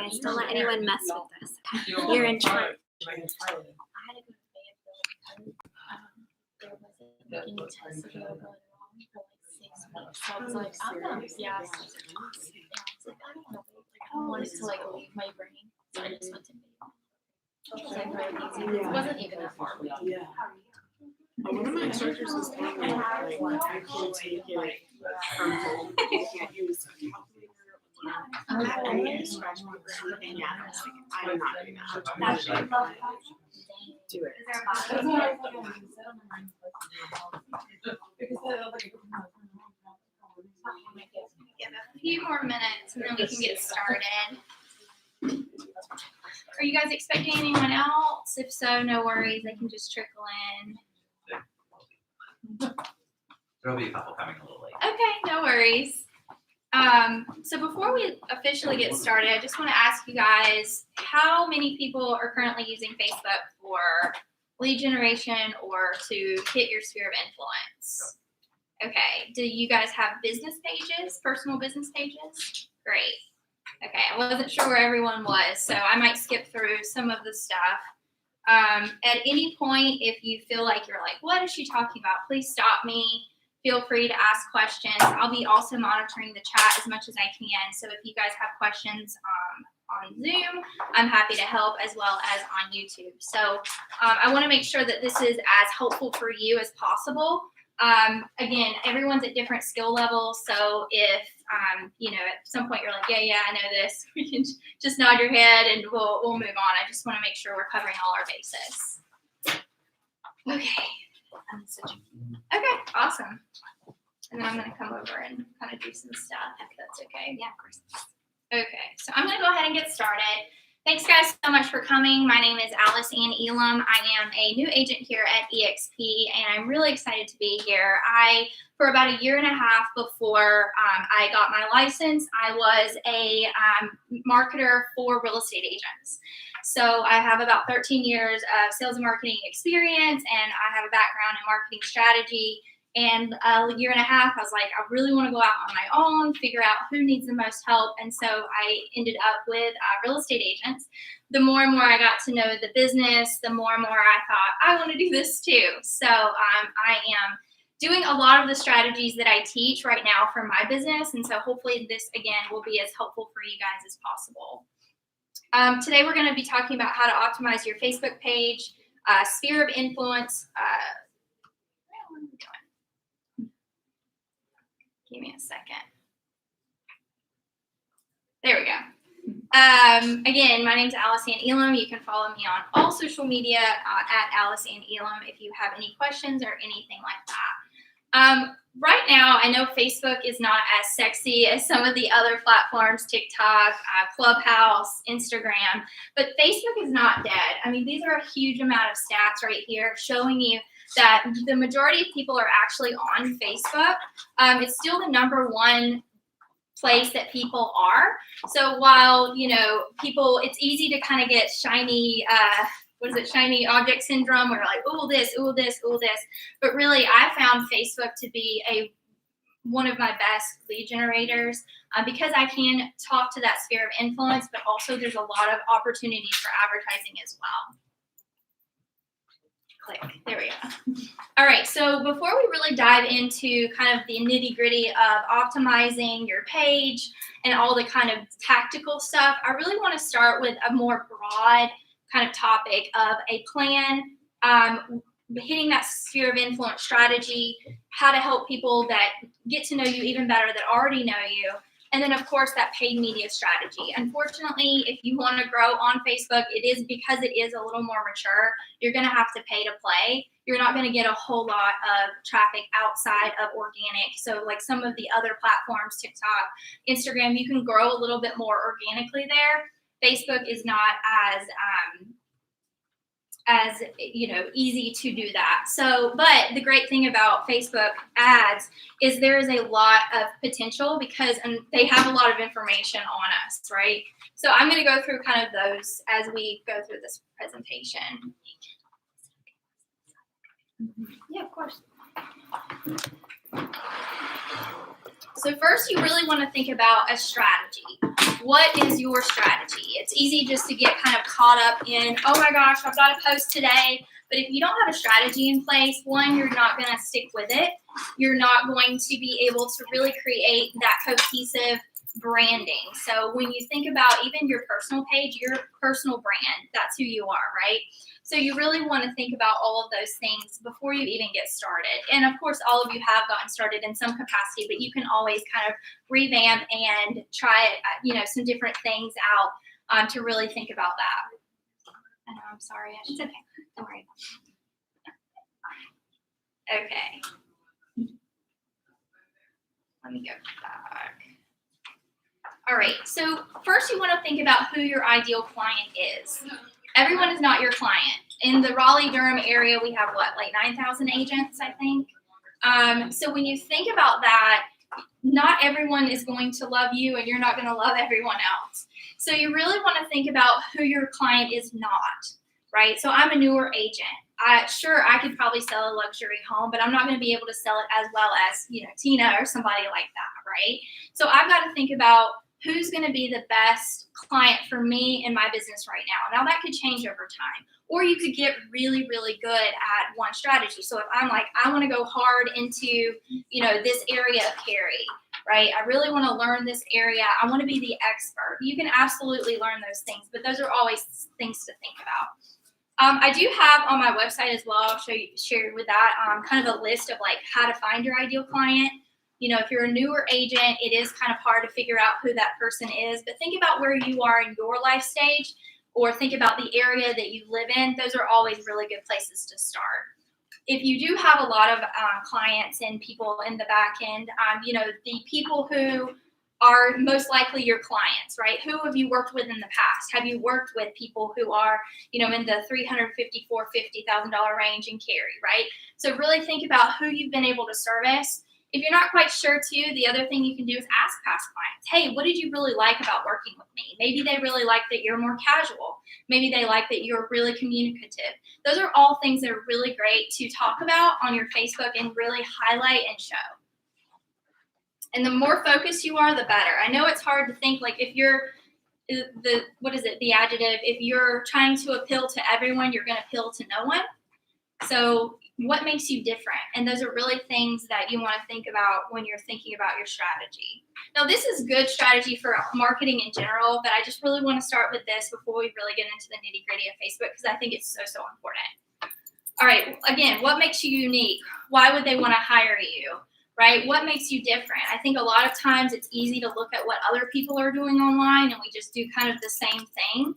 guys. Don't let anyone mess with us. Okay? You're in charge. I had to go to Fayetteville because there wasn't any tests that were going wrong for like 6 weeks. So I was like, I'm gonna I was like, I don't know. Like, I wanted to like leave my brain. So I just went to Fayetteville. It was like really easy. It wasn't even that far away. Yeah. One of my instructors was telling me, like, I can't take it from home. You can't use a calculator or any scratch paper or anything. I was like, I'm not doing that. Do it. Give a few more minutes and then we can get started. Are you guys expecting anyone else? If so, no worries. They can just trickle in. There'll be a couple coming a little late. Okay, no worries. So before we officially get started, I just want to ask you guys how many people are currently using Facebook for lead generation or to hit your sphere of influence? Okay, do you guys have business pages, personal business pages? Great. Okay, I wasn't sure where everyone was, so I might skip through some of the stuff. At any point, if you feel like you're like, what is she talking about? Please stop me. Feel free to ask questions. I'll be also monitoring the chat as much as I can. So if you guys have questions on Zoom, I'm happy to help as well as on YouTube. So I want to make sure that this is as helpful for you as possible. Again, everyone's at different skill levels. So if, at some point you're like, yeah, I know this, we can just nod your head and we'll move on. I just want to make sure we're covering all our bases. Okay. Okay, awesome. And then I'm going to come over and kind of do some stuff, if that's okay. Yeah, of course. Okay, so I'm going to go ahead and get started. Thanks, guys, so much for coming. My name is Alice Ann Elam. I am a new agent here at eXp, and I'm really excited to be here. For about a year and a half before I got my license, I was a marketer for real estate agents. So I have about 13 years of sales and marketing experience, and I have a background in marketing strategy. And a year and a half, I was like, I really want to go out on my own, figure out who needs the most help. And so I ended up with real estate agents. The more and more I got to know the business, the more and more I thought, I want to do this too. So I am doing a lot of the strategies that I teach right now for my business. And so hopefully this, again, will be as helpful for you guys as possible. Today, we're going to be talking about how to optimize your Facebook page, sphere of influence. Where am I going? Give me a second. There we go. Again, my name is Alice Ann Elam. You can follow me on all social media at Alice Ann Elam if you have any questions or anything like that. Right now, I know Facebook is not as sexy as some of the other platforms, TikTok, Clubhouse, Instagram, but Facebook is not dead. I mean, these are a huge amount of stats right here showing you that the majority of people are actually on Facebook. It's still the #1 place that people are. So while, people, it's easy to kind of get shiny, shiny object syndrome, where like, oh, this. But really, I found Facebook to be one of my best lead generators because I can talk to that sphere of influence, but also there's a lot of opportunities for advertising as well. Click. There we go. All right, so before we really dive into kind of the nitty-gritty of optimizing your page and all the kind of tactical stuff, I really want to start with a more broad kind of topic of a plan, hitting that sphere of influence strategy, how to help people that get to know you even better, that already know you, and then, of course, that paid media strategy. Unfortunately, if you want to grow on Facebook, because it is a little more mature, you're going to have to pay to play. You're not going to get a whole lot of traffic outside of organic. So like some of the other platforms, TikTok, Instagram, you can grow a little bit more organically there. Facebook is not as easy to do that. So, but the great thing about Facebook ads is there is a lot of potential because they have a lot of information on us, right? So I'm going to go through kind of those as we go through this presentation. Yeah, of course. So first, you really want to think about a strategy. What is your strategy? It's easy just to get kind of caught up in, oh my gosh, I've got to post today. But if you don't have a strategy in place, one, you're not going to stick with it. You're not going to be able to really create that cohesive branding. So when you think about even your personal page, your personal brand, that's who you are, right? So you really want to think about all of those things before you even get started. And of course, all of you have gotten started in some capacity, but you can always kind of revamp and try, some different things out to really think about that. I know, I'm sorry. It's okay. Don't worry. Okay. Let me go back. All right, so first you want to think about who your ideal client is. Everyone is not your client. In the Raleigh-Durham area, we have like 9,000 agents, I think. So when you think about that, not everyone is going to love you and you're not going to love everyone else. So you really want to think about who your client is not, right? So I'm a newer agent. I could probably sell a luxury home, but I'm not going to be able to sell it as well as, Tina or somebody like that, right? So I've got to think about who's going to be the best client for me in my business right now. Now that could change over time, or you could get really, really good at one strategy. So if I'm like, I want to go hard into, this area of Cary, right? I really want to learn this area. I want to be the expert. You can absolutely learn those things, but those are always things to think about. I do have on my website as well, I'll share with that, kind of a list of like how to find your ideal client. If you're a newer agent, it is kind of hard to figure out who that person is, but think about where you are in your life stage, or think about the area that you live in. Those are always really good places to start. If you do have a lot of clients and people in the back end, the people who are most likely your clients, right? Who have you worked with in the past? Have you worked with people who are, in the $350,000, $450,000 range in Cary, right? So really think about who you've been able to service. If you're not quite sure too, the other thing you can do is ask past clients, hey, what did you really like about working with me? Maybe they really like that you're more casual. Maybe they like that you're really communicative. Those are all things that are really great to talk about on your Facebook and really highlight and show. And the more focused you are, the better. I know it's hard to think, like if you're the adjective, if you're trying to appeal to everyone, you're going to appeal to no one. So what makes you different? And those are really things that you want to think about when you're thinking about your strategy. Now, this is good strategy for marketing in general, but I just really want to start with this before we really get into the nitty-gritty of Facebook, because I think it's so, so important. All right, again, what makes you unique? Why would they want to hire you? Right? What makes you different? I think a lot of times it's easy to look at what other people are doing online and we just do kind of the same thing.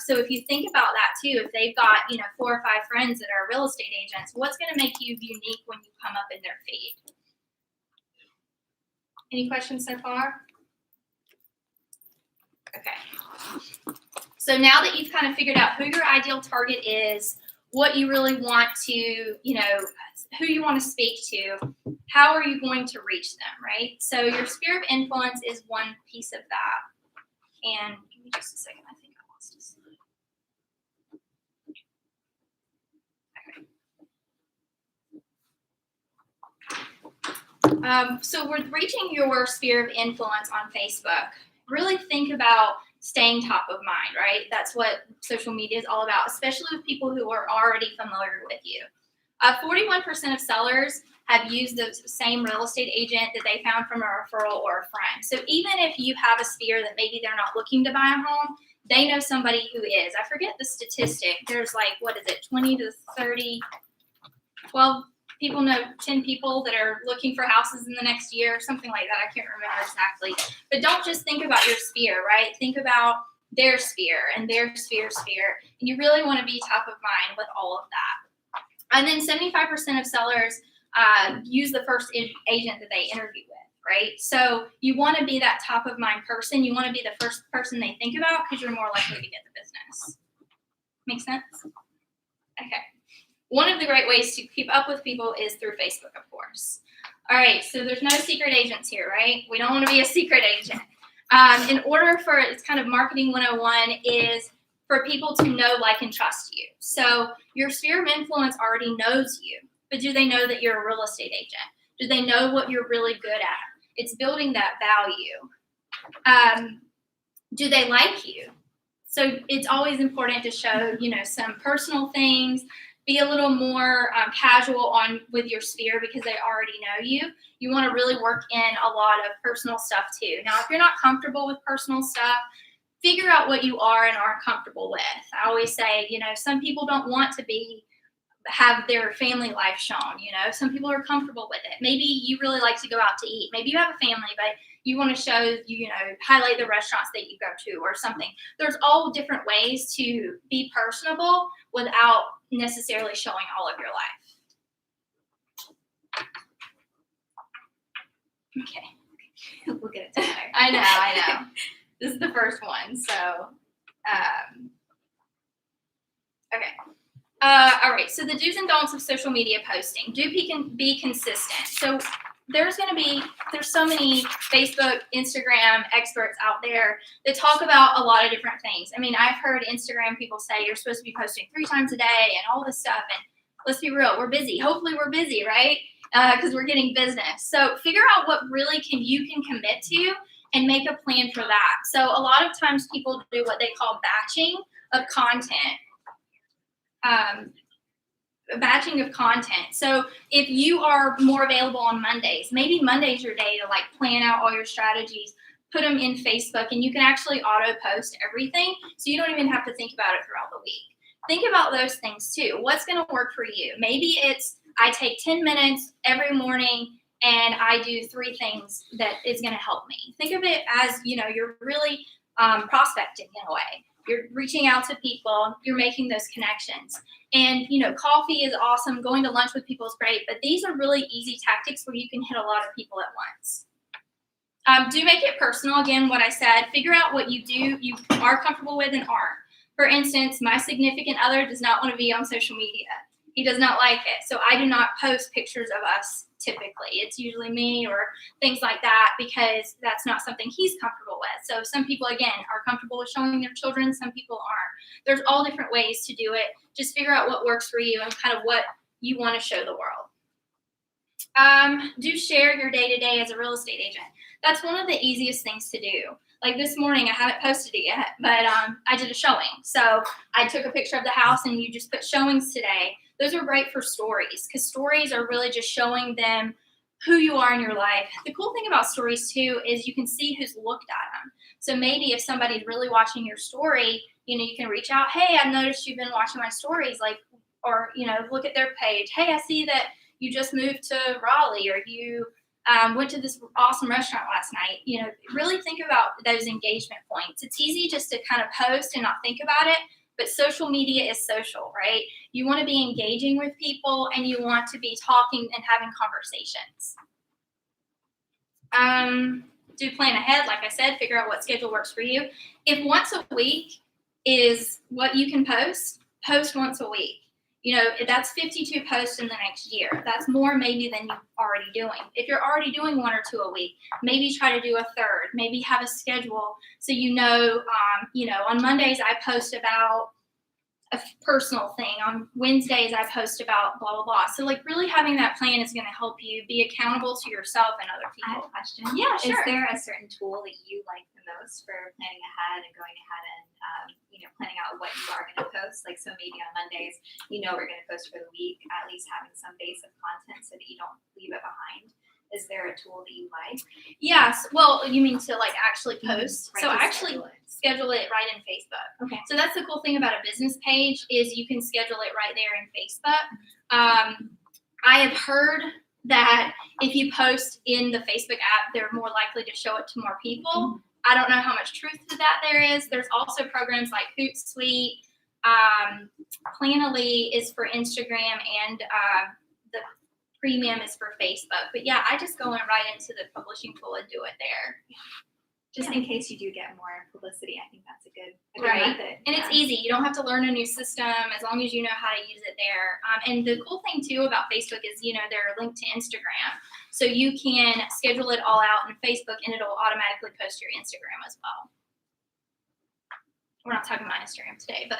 So if you think about that too, if they've got, 4 or 5 friends that are real estate agents, what's going to make you unique when you come up in their feed? Any questions so far? Okay. So now that you've kind of figured out who your ideal target is, what you really want to, who you want to speak to, how are you going to reach them, right? So your sphere of influence is one piece of that. And give me just a second, I think I lost a slide. Okay. So with reaching your sphere of influence on Facebook, really think about staying top of mind, right? That's what social media is all about, especially with people who are already familiar with you. 41% of sellers have used the same real estate agent that they found from a referral or a friend. So even if you have a sphere that maybe they're not looking to buy a home, they know somebody who is. I forget the statistic. There's 20 to 30, 12 people know 10 people that are looking for houses in the next year, something like that. I can't remember exactly. But don't just think about your sphere, right? Think about their sphere and their sphere. And you really want to be top of mind with all of that. And then 75% of sellers use the first agent that they interview with, right? So you want to be that top of mind person. You want to be the first person they think about because you're more likely to get the business. Make sense? Okay. One of the great ways to keep up with people is through Facebook, of course. All right, so there's no secret agents here, right? We don't want to be a secret agent. In order for, it's kind of marketing 101 is for people to know, like, and trust you. So your sphere of influence already knows you, but do they know that you're a real estate agent? Do they know what you're really good at? It's building that value. Do they like you? So it's always important to show, some personal things. Be a little more casual with your sphere because they already know you. You want to really work in a lot of personal stuff too. Now, if you're not comfortable with personal stuff, figure out what you are and aren't comfortable with. I always say, some people don't want to have their family life shown. Some people are comfortable with it. Maybe you really like to go out to eat. Maybe you have a family, but you want to show, highlight the restaurants that you go to or something. There's all different ways to be personable without necessarily showing all of your life. Okay. We'll get it together. I know. This is the first one. So, okay. All right. So the do's and don'ts of social media posting. Be consistent. So there's so many Facebook, Instagram experts out there that talk about a lot of different things. I mean, I've heard Instagram people say you're supposed to be posting 3 times a day and all this stuff. And let's be real, we're busy. Hopefully we're busy, right? Because we're getting business. So figure out what really you can commit to and make a plan for that. So a lot of times people do what they call batching of content. So if you are more available on Mondays, maybe Monday's your day to plan out all your strategies, put them in Facebook, and you can actually auto post everything. So you don't even have to think about it throughout the week. Think about those things too. What's going to work for you? Maybe it's I take 10 minutes every morning and I do 3 things that is going to help me. Think of it as, you're really prospecting in a way. You're reaching out to people, you're making those connections. And, coffee is awesome. Going to lunch with people is great, but these are really easy tactics where you can hit a lot of people at once. Do make it personal. Again, what I said, figure out what you are comfortable with and aren't. For instance, my significant other does not want to be on social media. He does not like it. So I do not post pictures of us typically. It's usually me or things like that because that's not something he's comfortable with. So some people, again, are comfortable with showing their children. Some people aren't. There's all different ways to do it. Just figure out what works for you and kind of what you want to show the world. Do share your day-to-day as a real estate agent. That's one of the easiest things to do. Like this morning, I haven't posted it yet, but I did a showing. So I took a picture of the house and you just put showings today. Those are great for stories because stories are really just showing them who you are in your life. The cool thing about stories too is you can see who's looked at them. So maybe if somebody's really watching your story, you can reach out. Hey, I've noticed you've been watching my stories, or look at their page. Hey, I see that you just moved to Raleigh, or you went to this awesome restaurant last night. Really think about those engagement points. It's easy just to kind of post and not think about it, but social media is social, right? You want to be engaging with people and you want to be talking and having conversations. Do plan ahead. Like I said, figure out what schedule works for you. If once a week is what you can post once a week. That's 52 posts in the next year. That's more maybe than you're already doing. If you're already doing 1 or 2 a week, maybe try to do a third. Maybe have a schedule so on Mondays I post about a personal thing. On Wednesdays I post about blah, blah, blah. So really having that plan is going to help you be accountable to yourself and other I have people. a question. Yeah, sure. Is there a certain tool that you like the most for planning ahead and going ahead and planning out what you are going to post? So maybe on Mondays, we're going to post for the week, at least having some base of content so that you don't leave it behind. Is there a tool that you like? Yes. Well, you mean to actually post? Right, So to I actually schedule it right in Facebook. Okay. So that's the cool thing about a business page is you can schedule it right there in Facebook. I have heard that if you post in the Facebook app, they're more likely to show it to more people. I don't know how much truth to that there is. There's also programs like Hootsuite. Planoly is for Instagram, and the premium is for Facebook. But yeah, I just go right into the publishing tool and do it there. Just in case you do get more publicity, I think that's a good Right. method. And it's easy. You don't have to learn a new system as long as you know how to use it there. And the cool thing too about Facebook is, they're linked to Instagram. So you can schedule it all out in Facebook and it'll automatically post your Instagram as well. We're not talking about Instagram today, but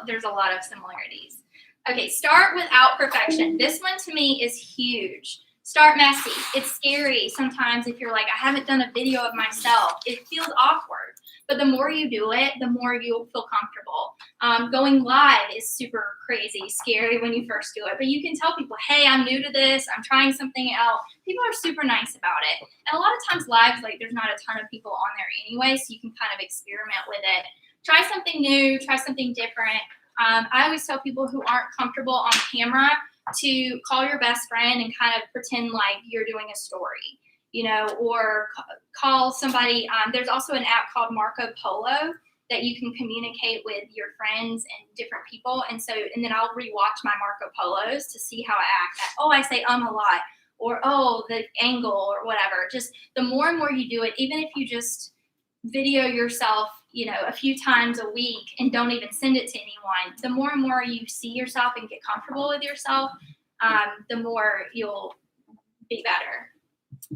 there's a lot of similarities. Okay, start without perfection. This one to me is huge. Start messy. It's scary sometimes if you're like, I haven't done a video of myself. It feels awkward. But the more you do it, the more you'll feel comfortable. Going live is super crazy, scary when you first do it. But you can tell people, hey, I'm new to this. I'm trying something out. People are super nice about it. And a lot of times lives, like there's not a ton of people on there anyway, so you can kind of experiment with it. Try something new. Try something different. I always tell people who aren't comfortable on camera to call your best friend and kind of pretend like you're doing a story, you know, or call somebody. There's also an app called Marco Polo that you can communicate with your friends and different people. And then I'll rewatch my Marco Polos to see how I act. Oh, I say a lot, or oh, the angle or whatever. Just the more and more you do it, even if you just video yourself, you know, a few times a week and don't even send it to anyone, the more and more you see yourself and get comfortable with yourself, the more you'll be better.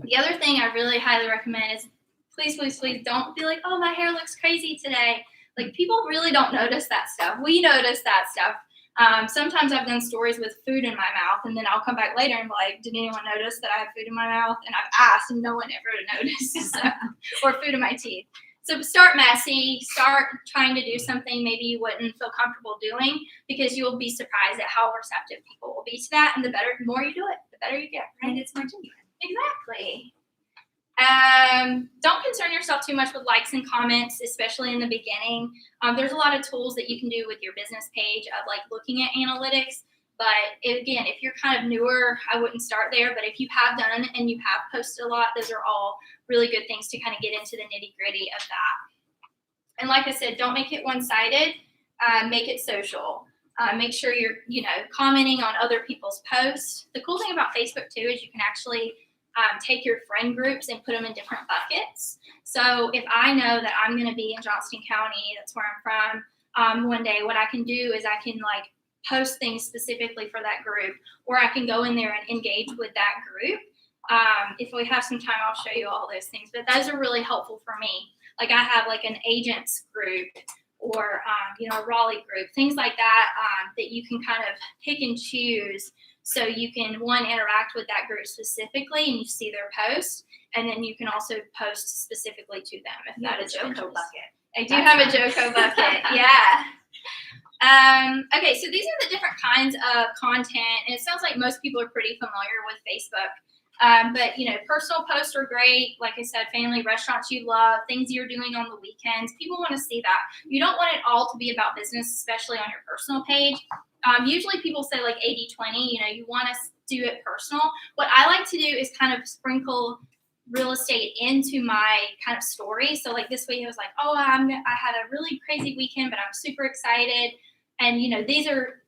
The other thing I really highly recommend is please don't be like, oh, my hair looks crazy today. Like, people really don't notice that stuff. We notice that stuff. Sometimes I've done stories with food in my mouth, and then I'll come back later and be like, did anyone notice that I have food in my mouth? And I've asked, and no one ever noticed. Or food in my teeth. So start messy. Start trying to do something maybe you wouldn't feel comfortable doing, because you'll be surprised at how receptive people will be to that. And the more you do it, the better you get. Right? And it's more genuine. Exactly. Don't concern yourself too much with likes and comments, especially in the beginning. There's a lot of tools that you can do with your business page of like looking at analytics. But again, if you're kind of newer, I wouldn't start there. But if you have done and you have posted a lot, those are all really good things to kind of get into the nitty gritty of that. And like I said, don't make it one-sided. Make it social. Make sure you're, commenting on other people's posts. The cool thing about Facebook too is you can actually take your friend groups and put them in different buckets. So if I know that I'm going to be in Johnston County, that's where I'm from, one day, what I can do is I can like post things specifically for that group, or I can go in there and engage with that group. If we have some time, I'll show you all those things, but those are really helpful for me. Like I have like an agents group or, a Raleigh group, things like that, that you can kind of pick and choose. So you can, one, interact with that group specifically and you see their posts, and then you can also post specifically to them if that is Joco interest. bucket. I do have a Joco bucket, yeah. Okay, so these are the different kinds of content, and it sounds like most people are pretty familiar with Facebook. But personal posts are great. Like I said, family, restaurants you love, things you're doing on the weekends. People want to see that. You don't want it all to be about business, especially on your personal page. Usually people say like 80-20, you want to do it personal. What I like to do is kind of sprinkle real estate into my kind of story. So like this week I was like, oh, I had a really crazy weekend, but I'm super excited. And, these are,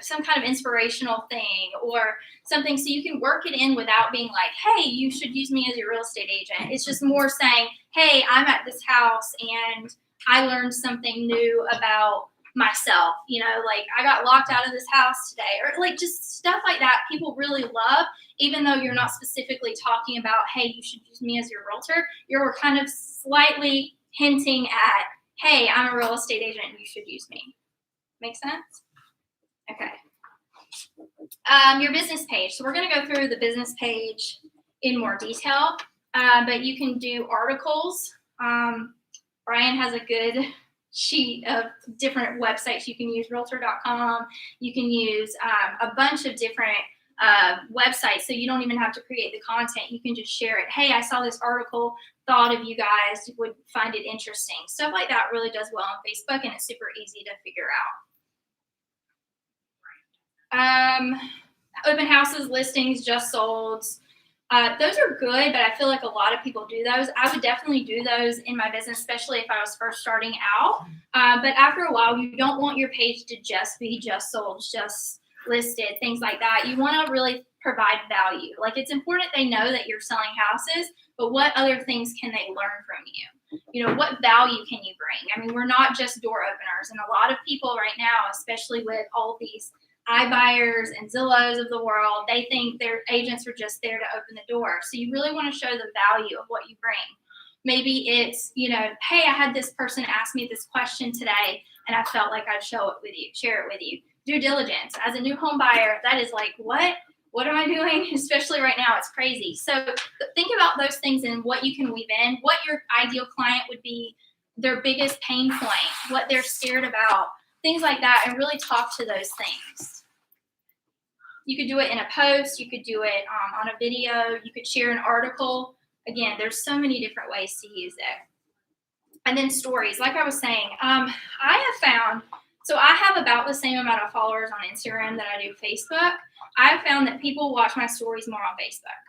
some kind of inspirational thing or something. So you can work it in without being like, hey, you should use me as your real estate agent. It's just more saying, hey, I'm at this house and I learned something new about myself. Like I got locked out of this house today, or like just stuff like that people really love, even though you're not specifically talking about, hey, you should use me as your realtor. You're kind of slightly hinting at, hey, I'm a real estate agent and you should use me. Make sense? Okay. Your business page. So we're going to go through the business page in more detail, but you can do articles. Brian has a good sheet of different websites you can use, realtor.com. You can use a bunch of different websites, so you don't even have to create the content. You can just share it. Hey, I saw this article, thought of you guys would find it interesting. Stuff like that really does well on Facebook, and it's super easy to figure out. Open houses, listings, just solds. Those are good, but I feel like a lot of people do those. I would definitely do those in my business, especially if I was first starting out. But after a while, you don't want your page to just be just sold, just listed, things like that. You want to really provide value. Like it's important they know that you're selling houses, but what other things can they learn from you? What value can you bring? I mean, we're not just door openers, and a lot of people right now, especially with all these iBuyers and Zillows of the world, they think their agents are just there to open the door. So you really want to show the value of what you bring. Maybe it's, hey, I had this person ask me this question today and I felt like I'd share it with you. Due diligence. As a new home buyer, that is like, what? what am I doing? Especially right now, it's crazy. So think about those things and what you can weave in, what your ideal client would be, their biggest pain point, what they're scared about, things like that, and really talk to those things. You could do it in a post, you could do it on a video, you could share an article. Again, there's so many different ways to use it. And then stories, like I was saying, I have found, so I have about the same amount of followers on Instagram that I do Facebook. I've found that people watch my stories more on Facebook.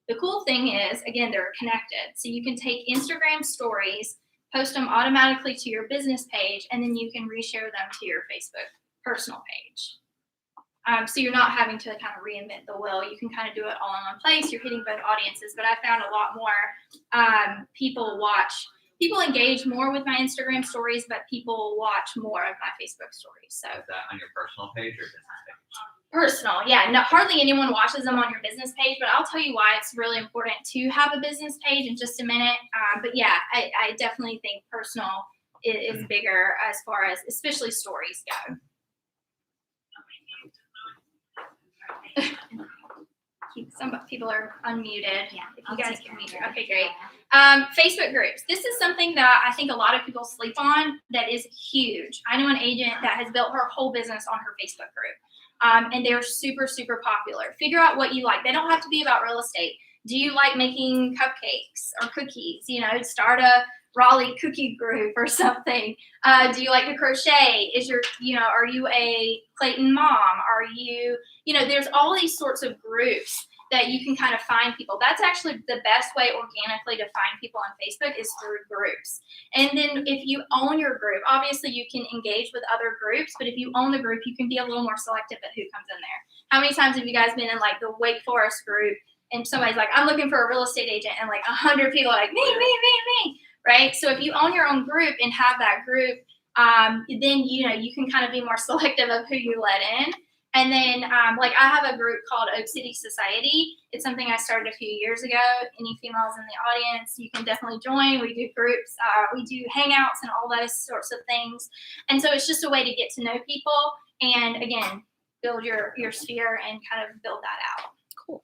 The cool thing is, again, they're connected. So you can take Instagram stories, post them automatically to your business page, and then you can reshare them to your Facebook personal page. So you're not having to kind of reinvent the wheel. You can kind of do it all in one place. You're hitting both audiences. But I found a lot more people engage more with my Instagram stories, but people watch more of my Facebook stories. So Is that on your personal page or business page? personal, yeah. No, hardly anyone watches them on your business page, but I'll tell you why it's really important to have a business page in just a minute. But yeah, I definitely think personal is bigger as far as especially stories go. Some people are unmuted. Yeah, If I'll you guys take can care mute. of it. Okay, great. Facebook groups. This is something that I think a lot of people sleep on that is huge. I know an agent that has built her whole business on her Facebook group. And they're super, super popular. Figure out what you like. They don't have to be about real estate. Do you like making cupcakes or cookies? You know, start a Raleigh cookie group or something. Do you like to crochet? Are you a Clayton mom? Are you, there's all these sorts of groups that you can kind of find people. That's actually the best way organically to find people on Facebook is through groups. And then if you own your group, obviously you can engage with other groups, but if you own the group, you can be a little more selective at who comes in there. How many times have you guys been in like the Wake Forest group and somebody's like, I'm looking for a real estate agent, and like 100 people are like, me, right? So if you own your own group and have that group, then, you can kind of be more selective of who you let in. And then, like I have a group called Oak City Society. It's something I started a few years ago. Any females in the audience, you can definitely join. We do groups, we do hangouts and all those sorts of things. And so it's just a way to get to know people and, again, build your sphere and kind of build that out. Cool.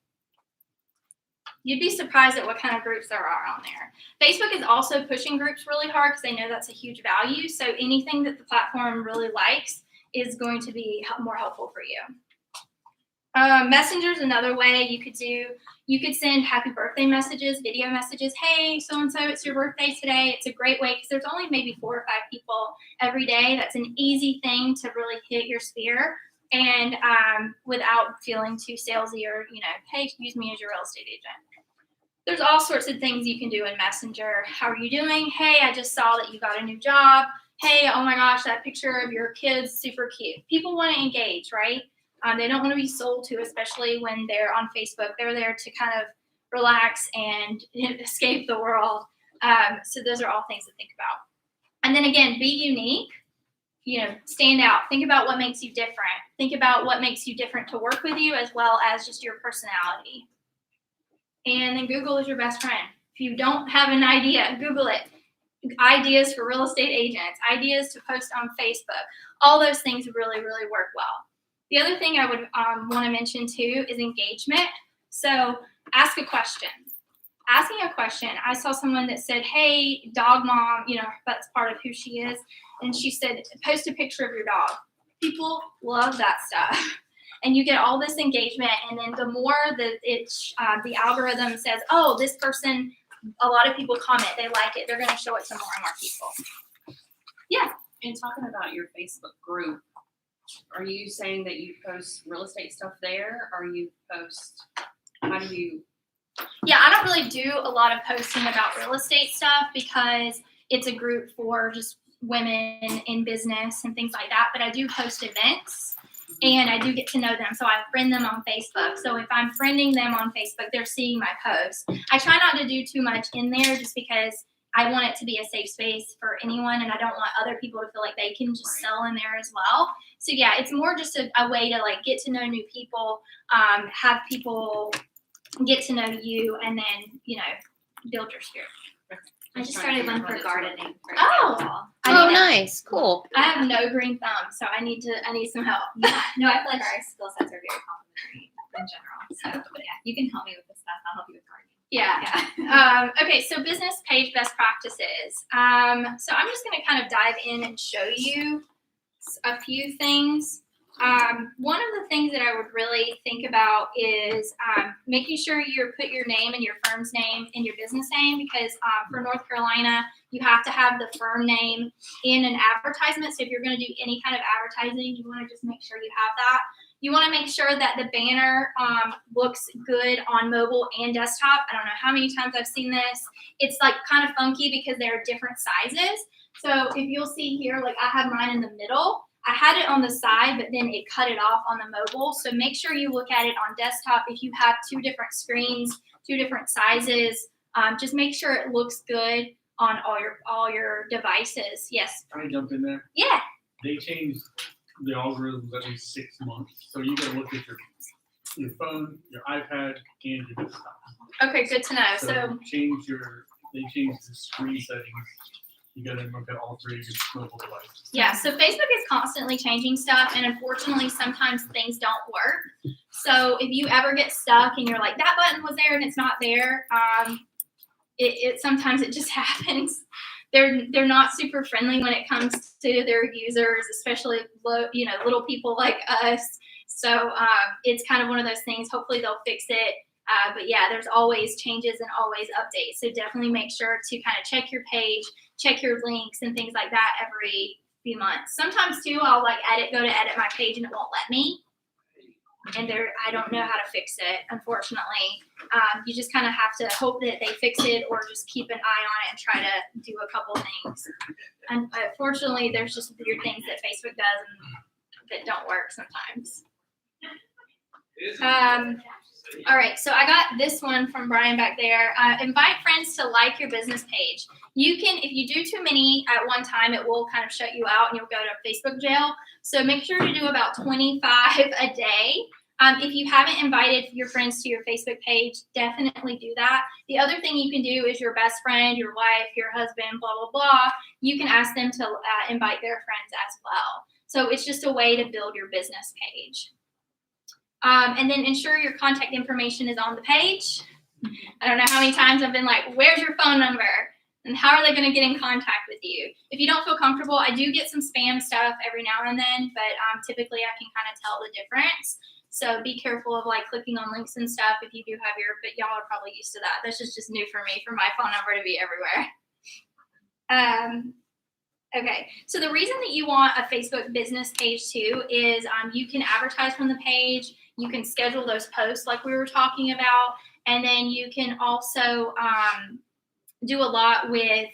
You'd be surprised at what kind of groups there are on there. Facebook is also pushing groups really hard because they know that's a huge value. So anything that the platform really likes is going to be more helpful for you. Messenger is another way you could send happy birthday messages, video messages. Hey, so-and-so, it's your birthday today. It's a great way because there's only maybe 4 or 5 people every day. That's an easy thing to really hit your sphere and without feeling too salesy or, hey, use me as your real estate agent. There's all sorts of things you can do in Messenger. How are you doing? Hey, I just saw that you got a new job. Hey, oh my gosh, that picture of your kid's super cute. People want to engage, right? They don't want to be sold to, especially when they're on Facebook. They're there to kind of relax and escape the world. So those are all things to think about. And then again, be unique. Stand out. Think about what makes you different. Think about what makes you different to work with you as well as just your personality. And then Google is your best friend. If you don't have an idea, Google it. Ideas for real estate agents, ideas to post on Facebook. All those things really, really work well. The other thing I would want to mention too is engagement. So ask a question. Asking a question. I saw someone that said, hey, dog mom, that's part of who she is. And she said, post a picture of your dog. People love that stuff. And you get all this engagement. And then the more that the algorithm says, oh, this person, a lot of people comment, they like it, they're going to show it to more and more people. Yeah. And talking about your Facebook group, are you saying that you post real estate stuff there, or how do you? Yeah, I don't really do a lot of posting about real estate stuff because it's a group for just women in business and things like that, but I do host events. And I do get to know them. So I friend them on Facebook. So if I'm friending them on Facebook, they're seeing my posts. I try not to do too much in there just because I want it to be a safe space for anyone. And I don't want other people to feel like they can just sell in there as well. So yeah, it's more just a way to like get to know new people, have people get to know you, and then, build your spirit. I just started one for gardening. For Oh. example. Oh, nice, cool. I have no green thumb, so I need some help. Yeah, no, I feel like our skill sets are very complementary. in general. So yeah, you can help me with this stuff. I'll help you with gardening. Yeah. Yeah. Okay, so business page best practices. So I'm just going to kind of dive in and show you a few things. One of the things that I would really think about is making sure you put your name and your firm's name in your business name, because for North Carolina, you have to have the firm name in an advertisement. So if you're going to do any kind of advertising, you want to just make sure you have that. You want to make sure that the banner looks good on mobile and desktop. I don't know how many times I've seen this. It's like kind of funky because there are different sizes. So if you'll see here, like I have mine in the middle. I had it on the side, but then it cut it off on the mobile. So make sure you look at it on desktop. If you have two different screens, two different sizes, just make sure it looks good on all your devices. Yes. Can I jump in there? Yeah. They changed the algorithms every 6 months, so you gotta look at your phone, your iPad, and your desktop. Okay, good to know. So They changed the screen settings. You gotta look at all three of your mobile devices. yeah, so Facebook is constantly changing stuff, and unfortunately, sometimes things don't work. So if you ever get stuck and you're like, that button was there and it's not there, it sometimes it just happens. They're not super friendly when it comes to their users, especially little people like us. So it's kind of one of those things. Hopefully they'll fix it. But yeah, there's always changes and always updates. So definitely make sure to kind of check your page, check your links and things like that every few months. Sometimes too, I'll go to edit my page and it won't let me. And I don't know how to fix it, unfortunately. You just kind of have to hope that they fix it or just keep an eye on it and try to do a couple things. And unfortunately, there's just weird things that Facebook does and that don't work sometimes. All right, so I got this one from Brian back there. Invite friends to like your business page. You can, if you do too many at one time, it will kind of shut you out and you'll go to Facebook jail. So make sure to do about 25 a day. If you haven't invited your friends to your Facebook page, definitely do that. The other thing you can do is your best friend, your wife, your husband, blah, blah, blah. You can ask them to invite their friends as well. So it's just a way to build your business page. And then ensure your contact information is on the page. I don't know how many times I've been like, where's your phone number? And how are they going to get in contact with you? If you don't feel comfortable, I do get some spam stuff every now and then, but typically I can kind of tell the difference. So be careful of clicking on links and stuff if you do have but y'all are probably used to that. That's just new for me, for my phone number to be everywhere. Okay, so the reason that you want a Facebook business page too is you can advertise from the page. You can schedule those posts like we were talking about. And then you can also do a lot with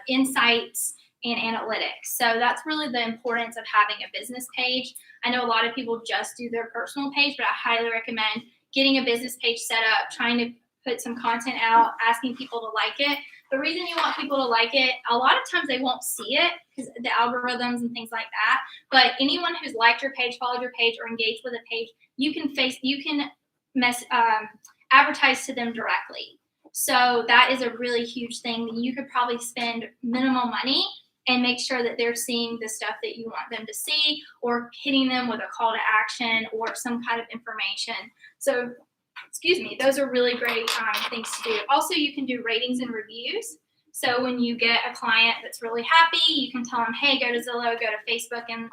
insights and analytics. So that's really the importance of having a business page. I know a lot of people just do their personal page, but I highly recommend getting a business page set up, trying to put some content out, asking people to like it. The reason you want people to like it, a lot of times they won't see it because the algorithms and things like that. But anyone who's liked your page, followed your page, or engaged with a page, you can advertise to them directly. So that is a really huge thing that you could probably spend minimal money and make sure that they're seeing the stuff that you want them to see, or hitting them with a call to action or some kind of information. So, excuse me, those are really great things to do. Also, you can do ratings and reviews. So when you get a client that's really happy, you can tell them, hey, go to Zillow, go to Facebook, and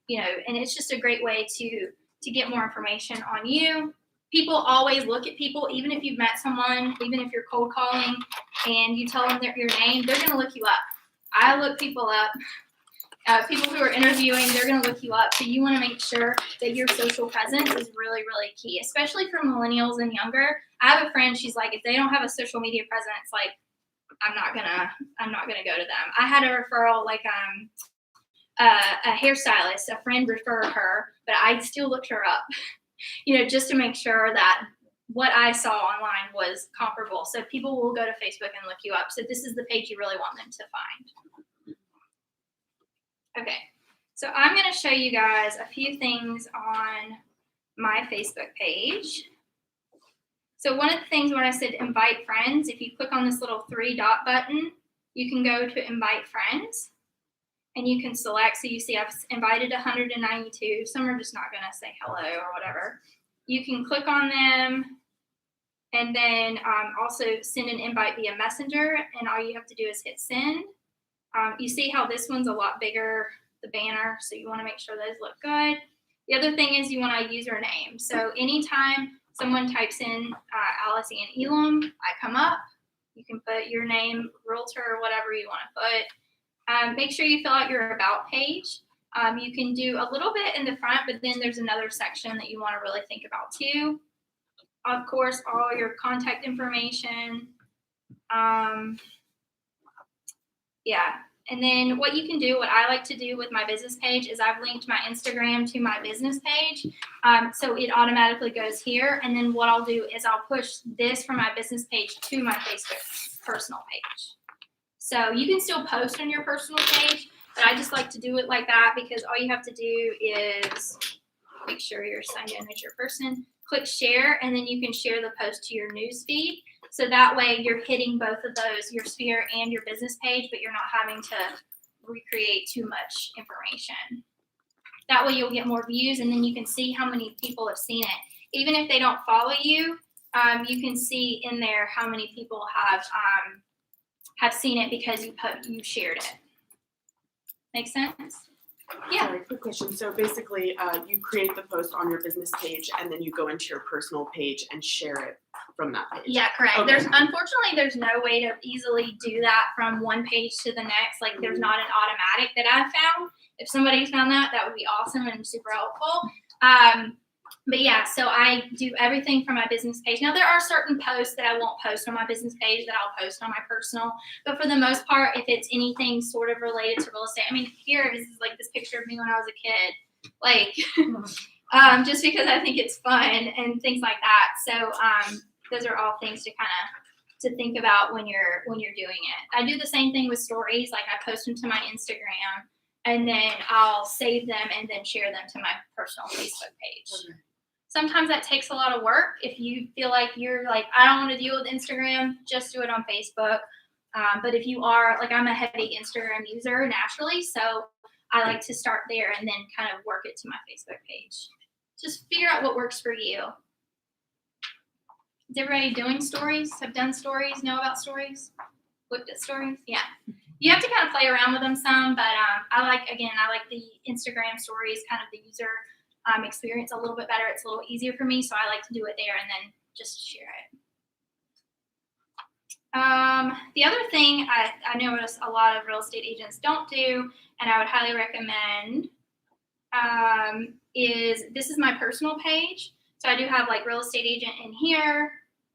and it's just a great way to get more information on you. People always look at people, even if you've met someone, even if you're cold calling and you tell them your name, they're going to look you up. I look people up. People who are interviewing, they're going to look you up. So you want to make sure that your social presence is really, really key, especially for millennials and younger. I have a friend, she's like, if they don't have a social media presence, I'm not gonna go to them. I had a referral, a hairstylist, a friend referred her, but I still looked her up, just to make sure that what I saw online was comparable. So people will go to Facebook and look you up. So this is the page you really want them to find. Okay, so I'm going to show you guys a few things on my Facebook page. So one of the things when I said invite friends, if you click on this little 3-dot button, you can go to invite friends and you can select. So you see I've invited 192. Some are just not going to say hello or whatever. You can click on them and then also send an invite via Messenger, and all you have to do is hit send. You see how this one's a lot bigger, the banner, so you want to make sure those look good. The other thing is you want a username. So anytime someone types in Alice Ann Elam, I come up. You can put your name, realtor, or whatever you want to put. Make sure you fill out your about page. You can do a little bit in the front, but then there's another section that you want to really think about too. Of course, all your contact information. Yeah. And then what you can do, what I like to do with my business page is I've linked my Instagram to my business page. So it automatically goes here. And then what I'll do is I'll push this from my business page to my Facebook personal page. So you can still post on your personal page, but I just like to do it like that because all you have to do is make sure you're signed in as your person, click share, and then you can share the post to your news feed. So that way you're hitting both of those, your sphere and your business page, but you're not having to recreate too much information. That way you'll get more views, and then you can see how many people have seen it. Even if they don't follow you, you can see in there how many people have seen it because you shared it. Make sense? Yeah. Sorry, quick question. So basically, you create the post on your business page, and then you go into your personal page and share it from that page. Yeah, correct. Okay. Unfortunately, there's no way to easily do that from one page to the next. Like, there's not an automatic that I've found. If somebody's found that, that would be awesome and super helpful. But yeah, so I do everything from my business page. Now, there are certain posts that I won't post on my business page that I'll post on my personal. But for the most part, if it's anything sort of related to real estate, I mean, here is like this picture of me when I was a kid, like just because I think it's fun and things like that. So those are all things to kind of to think about when you're doing it. I do the same thing with stories. Like I post them to my Instagram, and then I'll save them and then share them to my personal Facebook page. Okay. Sometimes that takes a lot of work. If you feel like you're like, I don't want to deal with Instagram, just do it on Facebook. But if you are, like I'm a heavy Instagram user naturally, so I like to start there and then kind of work it to my Facebook page. Just figure out what works for you. Is everybody doing stories? Have done stories? Know about stories? Looked at stories? Yeah. You have to kind of play around with them some, but I like the Instagram stories, kind of the user experience a little bit better. It's a little easier for me, so I like to do it there and then just share it. The other thing I notice a lot of real estate agents don't do, and I would highly recommend, is this is my personal page. So I do have like real estate agent in here.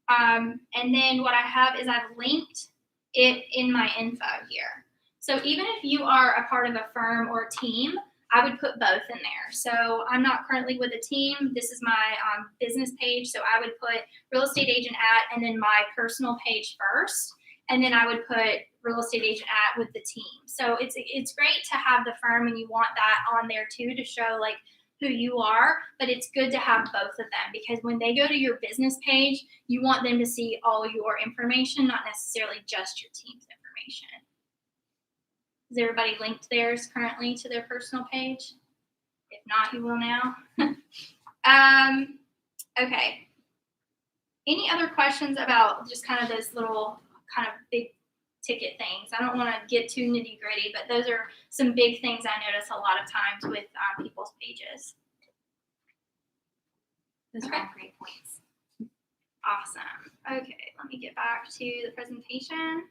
And then what I have is I've linked it in my info here. So even if you are a part of a firm or a team, I would put both in there. So I'm not currently with a team. This is my business page. So I would put real estate agent at and then my personal page first. And then I would put real estate agent at with the team. So it's great to have the firm and you want that on there too to show like who you are, but it's good to have both of them because when they go to your business page, you want them to see all your information, not necessarily just your team's information. Is everybody linked theirs currently to their personal page? If not, you will now. Okay. Any other questions about just kind of those little kind of big ticket things? I don't want to get too nitty gritty, but those are some big things I notice a lot of times with people's pages. Those are all great points. Awesome. Okay, let me get back to the presentation.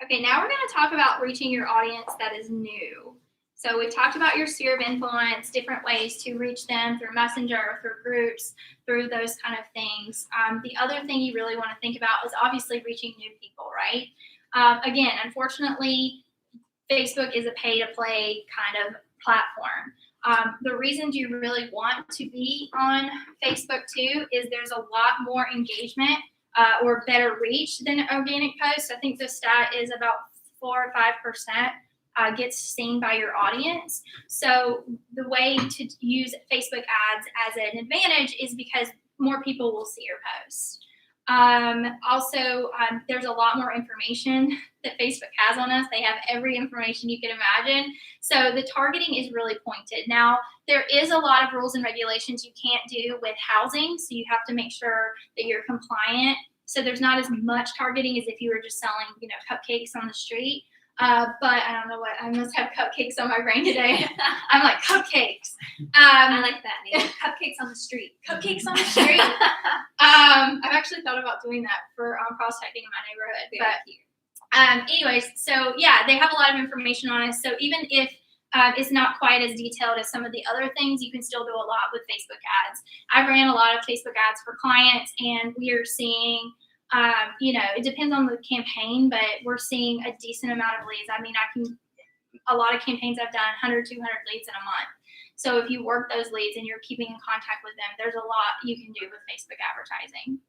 Okay, now we're going to talk about reaching your audience that is new. So we've talked about your sphere of influence, different ways to reach them through Messenger, through groups, through those kind of things. The other thing you really want to think about is obviously reaching new people, right? Again, unfortunately, Facebook is a pay-to-play kind of platform. The reasons you really want to be on Facebook too is there's a lot more engagement or better reach than organic posts. I think the stat is about 4 or 5% gets seen by your audience. So the way to use Facebook ads as an advantage is because more people will see your posts. There's a lot more information that Facebook has on us. They have every information you can imagine. So the targeting is really pointed. Now, there is a lot of rules and regulations you can't do with housing, so you have to make sure that you're compliant. So there's not as much targeting as if you were just selling, cupcakes on the street. But I don't know what, I must have cupcakes on my brain today. I'm like, cupcakes. I like that name. Cupcakes on the street. Cupcakes on the street. I've actually thought about doing that for prospecting in my neighborhood. But anyways, so yeah, they have a lot of information on us. So even if it's not quite as detailed as some of the other things, you can still do a lot with Facebook ads. I ran a lot of Facebook ads for clients, and we are seeing, it depends on the campaign, but we're seeing a decent amount of leads. I mean, a lot of campaigns I've done 100, 200 leads in a month. So if you work those leads and you're keeping in contact with them, there's a lot you can do with Facebook advertising.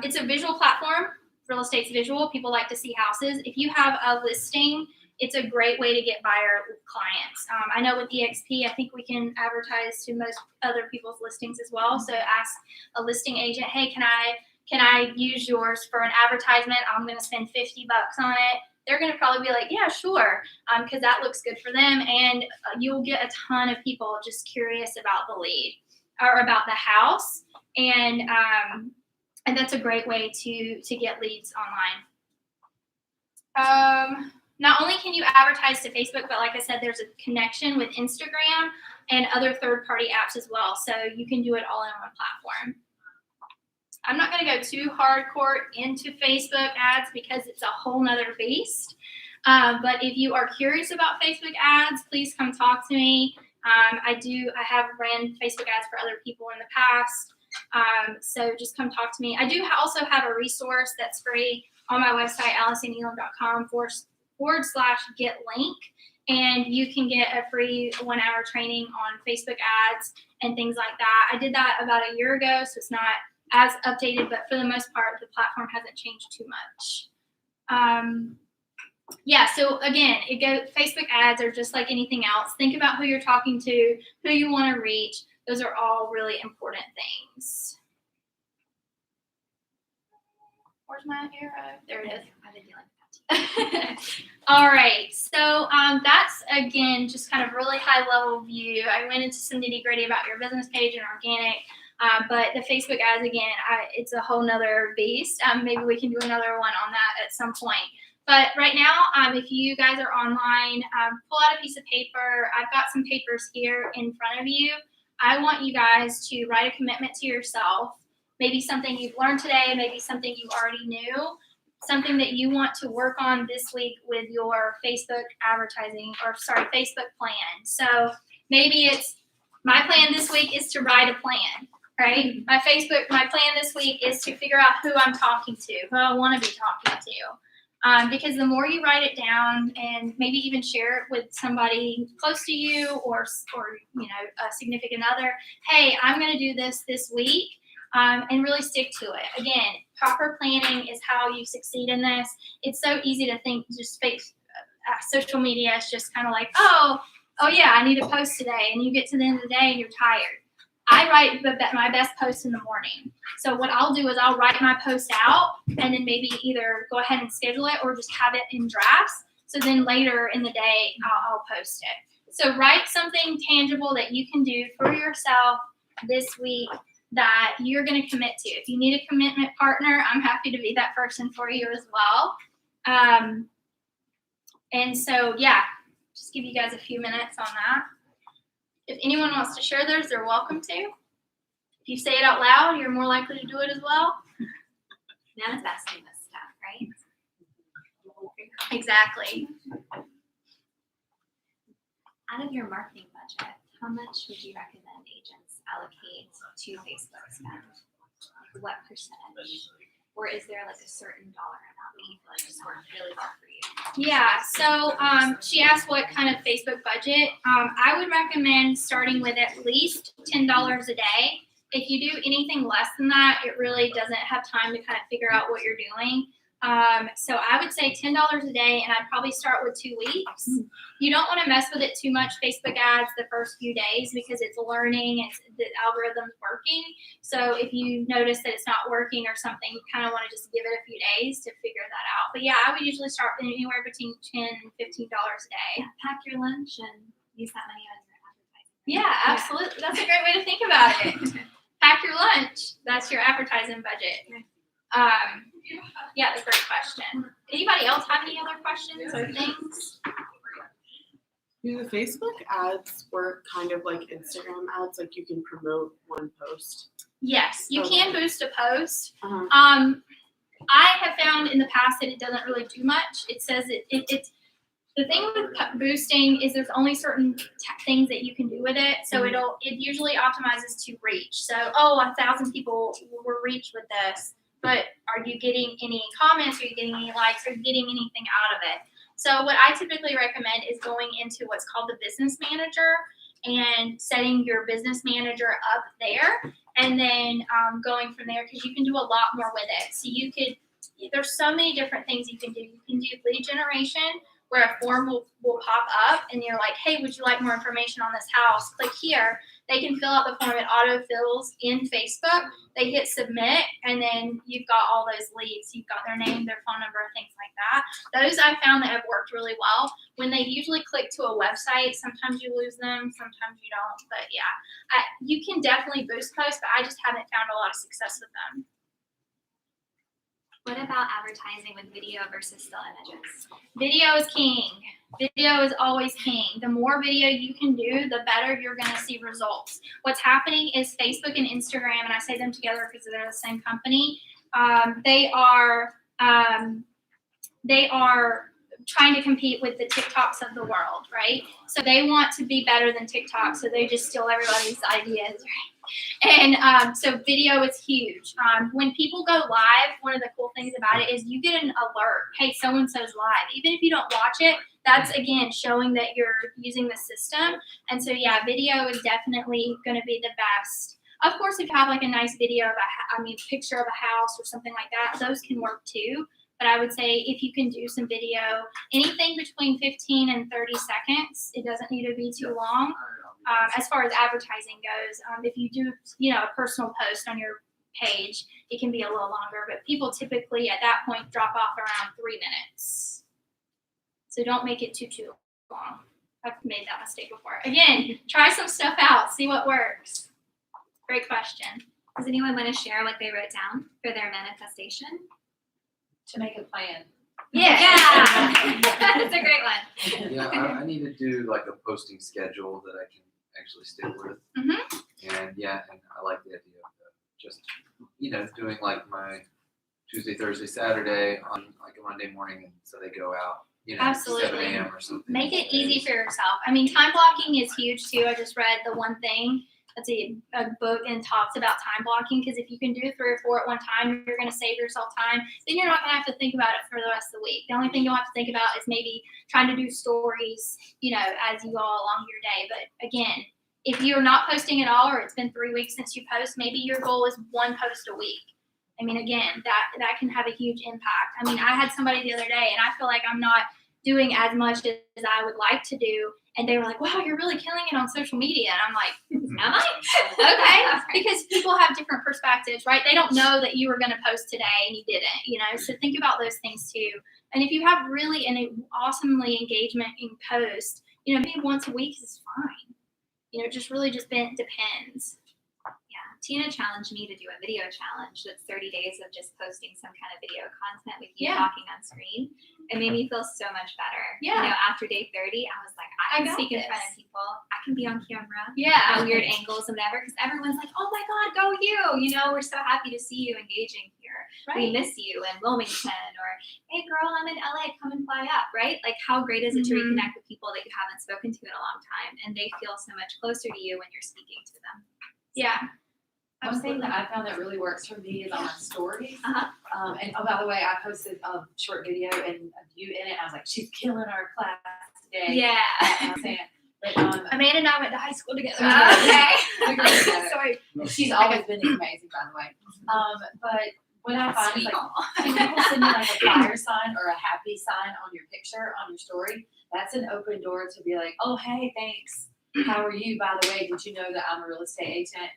It's a visual platform. Real estate's visual. People like to see houses. If you have a listing, it's a great way to get buyer clients. I know with EXP, I think we can advertise to most other people's listings as well. So ask a listing agent, hey, can I use yours for an advertisement? I'm going to spend $50 on it. They're going to probably be like, yeah, sure, because that looks good for them. And you'll get a ton of people just curious about the lead or about the house. And that's a great way to get leads online. Not only can you advertise to Facebook, but like I said, there's a connection with Instagram and other third-party apps as well. So you can do it all in one platform. I'm not going to go too hardcore into Facebook ads because it's a whole nother beast. But if you are curious about Facebook ads, please come talk to me. I have ran Facebook ads for other people in the past. So just come talk to me. I do also have a resource that's free on my website, AllisonElam.com/get-link. And you can get a free 1-hour training on Facebook ads and things like that. I did that about a year ago, so it's not as updated, but for the most part, the platform hasn't changed too much. So again, Facebook ads are just like anything else. Think about who you're talking to, who you want to reach. Those are all really important things. Where's my arrow? There it is. I've been dealing with that too. All right, so that's, again, just kind of really high-level view. I went into some nitty-gritty about your business page and organic, but the Facebook ads, again, it's a whole nother beast. Maybe we can do another one on that at some point. But right now, if you guys are online, pull out a piece of paper. I've got some papers here in front of you. I want you guys to write a commitment to yourself, maybe something you've learned today, maybe something you already knew, something that you want to work on this week with your Facebook Facebook plan. So maybe it's, my plan this week is to write a plan, right? My plan this week is to figure out who I'm talking to, who I want to be talking to. Because the more you write it down and maybe even share it with somebody close to you or a significant other, hey, I'm going to do this week. And really stick to it. Again, proper planning is how you succeed in this. It's so easy to think just social media is just kind of like, oh yeah, I need to post today. And you get to the end of the day and you're tired. I write my best posts in the morning. So what I'll do is I'll write my post out and then maybe either go ahead and schedule it or just have it in drafts. So then later in the day, I'll post it. So write something tangible that you can do for yourself this week that you're going to commit to. If you need a commitment partner, I'm happy to be that person for you as well. And so, yeah, just give you guys a few minutes on that. If anyone wants to share theirs, they're welcome to. If you say it out loud, you're more likely to do it as well. Manifesting this stuff, right? Exactly. Out of your marketing budget, how much would you recommend agents allocate to Facebook spend? Like what percentage? Or is there like a certain dollar amount that you feel like just works really well for you? Yeah, so she asked what kind of Facebook budget. I would recommend starting with at least $10 a day. If you do anything less than that, it really doesn't have time to kind of figure out what you're doing. So I would say $10 a day, and I'd probably start with 2 weeks. You don't want to mess with it too much, Facebook ads, the first few days because it's learning, the algorithm's working. So if you notice that it's not working or something, you kind of want to just give it a few days to figure that out. But yeah, I would usually start anywhere between $10 and $15 a day. Yeah, pack your lunch and use that money on your advertising. Yeah, absolutely. That's a great way to think about it. Pack your lunch. That's your advertising budget. Yeah, that's a great question. Anybody else have any other questions or things? Do the Facebook ads work kind of like Instagram ads? Like you can promote one post? Yes, you can boost a post. Uh-huh. I have found in the past that it doesn't really do much. It says it's the thing with boosting is there's only certain things that you can do with it. So it usually optimizes to reach. So 1,000 people were reached with this, but are you getting any comments? Are you getting any likes? Are you getting anything out of it? So what I typically recommend is going into what's called the business manager and setting your business manager up there, and then going from there because you can do a lot more with it. So there's so many different things you can do. You can do lead generation, where a form will pop up and you're like, hey, would you like more information on this house? Click here. They can fill out the form. It auto-fills in Facebook. They hit submit, and then you've got all those leads. You've got their name, their phone number, things like that. Those I've found that have worked really well. When they usually click to a website, sometimes you lose them, sometimes you don't. But yeah, you can definitely boost posts, but I just haven't found a lot of success with them. What about advertising with video versus still images? Video is king. Video is always king. The more video you can do, the better you're going to see results. What's happening is Facebook and Instagram, and I say them together because they're the same company. They are trying to compete with the TikToks of the world, right? So they want to be better than TikTok, so they just steal everybody's ideas, right? And so video is huge. When people go live, one of the cool things about it is you get an alert. Hey, so-and-so's live. Even if you don't watch it, that's, again, showing that you're using the system. And so, yeah, video is definitely going to be the best. Of course, if you have like a nice video of picture of a house or something like that, those can work too. But I would say if you can do some video, anything between 15 and 30 seconds, it doesn't need to be too long. As far as advertising goes, if you do, a personal post on your page, it can be a little longer, but people typically at that point drop off around 3 minutes. So don't make it too long. I've made that mistake before. Again, try some stuff out, see what works. Great question. Does anyone want to share what they wrote down for their manifestation? To make a plan. Yeah. That's a great one. Yeah, I need to do like a posting schedule that I can actually stick with. And I like the idea of just, doing like my Tuesday, Thursday, Saturday on like a Monday morning, and so they go out, Absolutely. 7 a.m. or something. Make it easy for yourself. Time blocking is huge too. I just read the one thing. That's a book and talks about time blocking, because if you can do 3 or 4 at one time, you're going to save yourself time. Then you're not going to have to think about it for the rest of the week. The only thing you'll have to think about is maybe trying to do stories, as you go along your day. But again, if you're not posting at all, or it's been 3 weeks since you post, maybe your goal is 1 post a week. Again, that can have a huge impact. I had somebody the other day, and I feel like I'm not doing as much as I would like to do. And they were like, wow, you're really killing it on social media. And I'm like, am I? Okay. Because people have different perspectives, right? They don't know that you were going to post today and you didn't, So think about those things too. And if you have really an awesomely engagement in post, maybe once a week is fine. Just depends. Yeah. Tina challenged me to do a video challenge that's 30 days of just posting some kind of video content with you talking on screen. It made me feel so much better. Yeah. After day 30, I was like, I can got speak in this. front of people. I can be on camera. Yeah. At weird angles and whatever, because everyone's like, oh my God, go you. We're so happy to see you engaging here. We Right. miss you in Wilmington, or hey girl, I'm in LA, come and fly up, right? Like, how great is it to reconnect with people that you haven't spoken to in a long time, and they feel so much closer to you when you're speaking to them. Yeah. One thing that I found that really works for me is on my stories. Uh-huh. And by the way, I posted a short video and of you in it. I was like, she's killing our class today. Yeah. I'm saying, but Amanda and I went to high school together. Okay. we're gonna go. Sorry. She's always been amazing, by the way. But What I find is Sweet. like, when people send me like a fire sign or a happy sign on your picture, on your story, that's an open door to be like, oh, hey, thanks. How are you? By the way, did you know that I'm a real estate agent?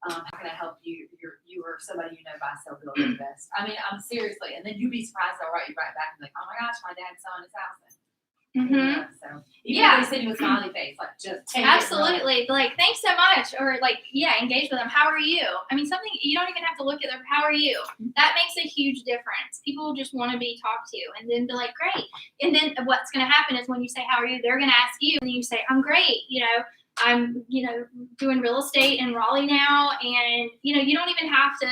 How can I help you? You or somebody you know buy, sell, build, invest. I mean, I'm seriously, and then you'd be surprised they'll write you right back and be like, oh my gosh, my dad's selling his house. Mm-hmm. So even Yeah. if they send you a smiley face, like just take it. Absolutely. Like, thanks so much. Or like, yeah, engage with them. How are you? I mean, something you don't even have to look at them. How are you? That makes a huge difference. People just want to be talked to and then be like, great. And then what's going to happen is when you say, how are you? They're going to ask you and you say, I'm great. You know, I'm, doing real estate in Raleigh now. And, you don't even have to,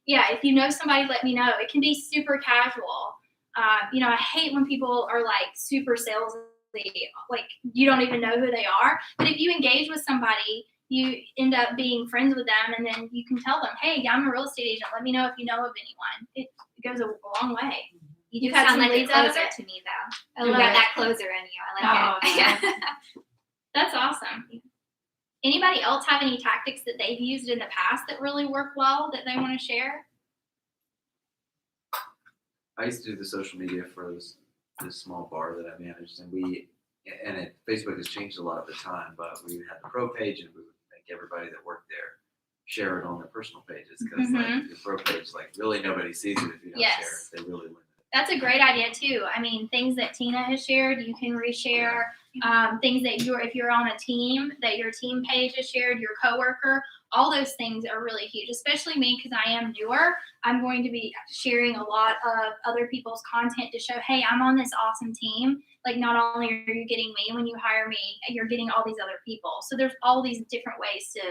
if you know somebody, let me know. It can be super casual. I hate when people are like super salesy, like you don't even know who they are. But if you engage with somebody, you end up being friends with them, and then you can tell them, "Hey, I'm a real estate agent. Let me know if you know of anyone." It goes a long way. You You've do had sound some like a leads out of closer it? to me, though. I You love got it. that closer in you. I like it. That's awesome. Anybody else have any tactics that they've used in the past that really work well that they want to share? I used to do the social media for this small bar that I managed, and Facebook has changed a lot of the time, but we had the pro page, and we would make everybody that worked there share it on their personal pages, because like the pro page, like really nobody sees it if you don't Yes. share it. They really limit it. That's a great idea too. I mean, things that Tina has shared, you can reshare. Things that if you're on a team, that your team page has shared, your coworker, all those things are really huge. Especially me, because I am newer. I'm going to be sharing a lot of other people's content to show, hey, I'm on this awesome team. Like, not only are you getting me when you hire me, you're getting all these other people. So there's all these different ways to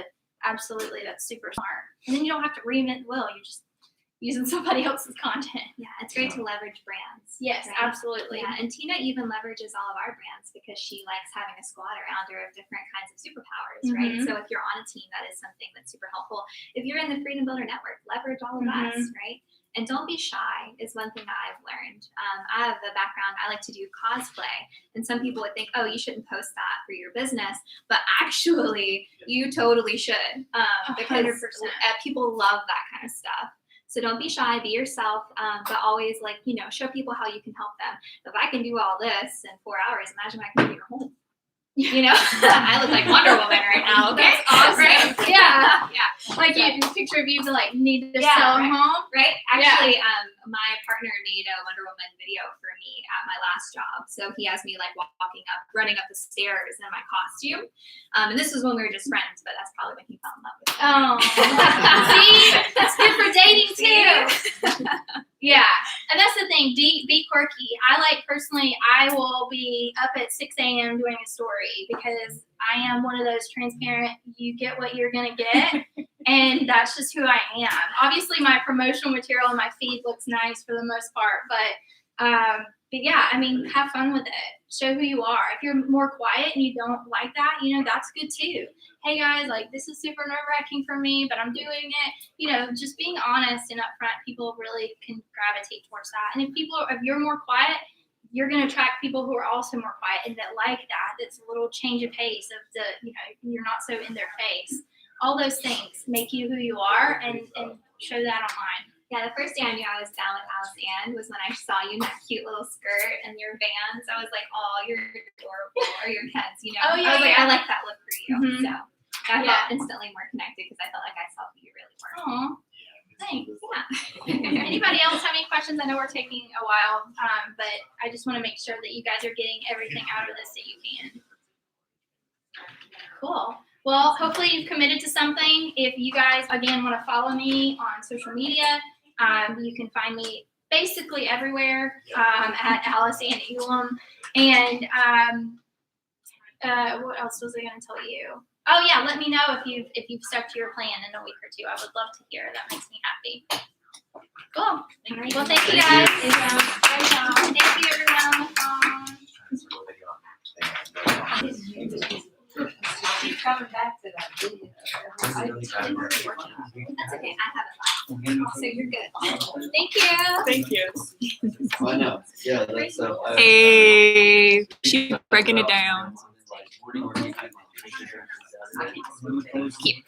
absolutely. That's super smart. And then you don't have to reinvent the wheel. You're just using somebody else's content. Yeah, it's great to leverage brands. Yes, right? absolutely. Yeah, and Tina even leverages all of our brands because she likes having a squad around her of different kinds of superpowers, right? Mhm. So if you're on a team, that is something that's super helpful. If you're in the Freedom Builder Network, leverage all of us, right? And don't be shy is one thing that I've learned. I have a background, I like to do cosplay. And some people would think, oh, you shouldn't post that for your business. But actually, you totally should. Because 100%. people love that kind of stuff. So don't be shy, be yourself, but always show people how you can help them. If I can do all this in 4 hours, imagine I can do your home. I look like Wonder Woman right now. Okay, That's awesome. Right? Yeah. Yeah. Like you picture of you to like need to Yeah, sell right. home. Right? Actually, my partner made a Wonder Woman video for me at my last job. So he has me like running up the stairs in my costume. And this was when we were just friends, but that's probably when he fell in love with me. Oh, see, that's good for dating too. Yeah, and that's the thing. Be quirky. I will be up at 6 a.m. doing a story because I am one of those transparent. You get what you're gonna get, and that's just who I am. Obviously, my promotional material on my feed looks nice for the most part, but yeah, I mean, have fun with it. Show who you are. If you're more quiet and you don't like that, that's good too. Hey guys, like this is super nerve-wracking for me, but I'm doing it. Just being honest and upfront, people really can gravitate towards that. And if you're more quiet, you're going to attract people who are also more quiet and that like that. It's a little change of pace of you're not so in their face. All those things make you who you are and show that online. Yeah, the first day I knew I was down with Alice Ann was when I saw you in that cute little skirt and your Vans. I was like, oh, you're adorable. Or your Keds, Oh, yeah, I was like, yeah. I like that look for you. Mhm. So I Yeah. felt instantly more connected because I felt like I saw who you really were. Aw, thanks. Yeah. Anybody else have any questions? I know we're taking a while, but I just want to make sure that you guys are getting everything out of this that you can. Cool. Well, hopefully you've committed to something. If you guys, again, want to follow me on social media, you can find me basically everywhere at Alice Ann Elam. And what else was I going to tell you? Oh yeah, let me know if you've stuck to your plan in a week or two. I would love to hear. That makes me happy. Cool. Well, thank you guys. Thank you, everyone. Keep coming back to that video. That's okay. I have it live. So you're good. Thank you. Thank you. I know, yeah, that's Hey, she's breaking it down. Keep.